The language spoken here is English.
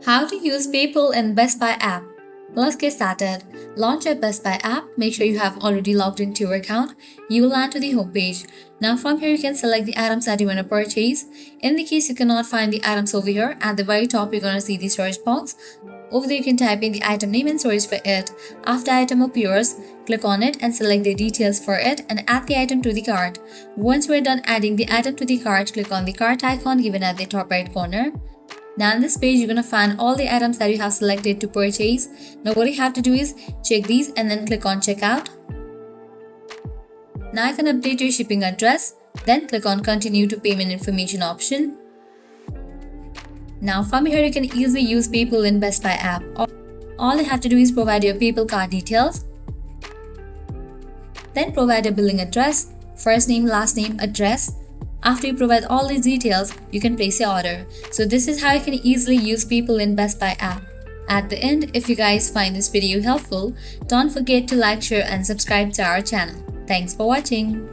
How to use PayPal in BestBuy app. Let's get started. Launch your BestBuy app. Make sure you have already logged into your account. You will land to the home page. Now from here you can select the items that you want to purchase. In the case you cannot find the items over here, at the very top you're going to see the search box. Over there you can type in the item name and search for it. After item appears, click on it and select the details for it and add the item to the cart. Once you are done adding the item to the cart, click on the cart icon given at the top right corner. Now in this page, you're going to find all the items that you have selected to purchase. Now what you have to do is check these and then click on checkout. Now you can update your shipping address. Then click on continue to payment information option. Now from here, you can easily use PayPal in BestBuy app. All you have to do is provide your PayPal card details. Then provide your billing address, first name, last name, address. After you provide all these details, you can place your order. So this is how you can easily use PayPal in BestBuy app. At the end, if you guys find this video helpful, don't forget to like, share and subscribe to our channel. Thanks for watching.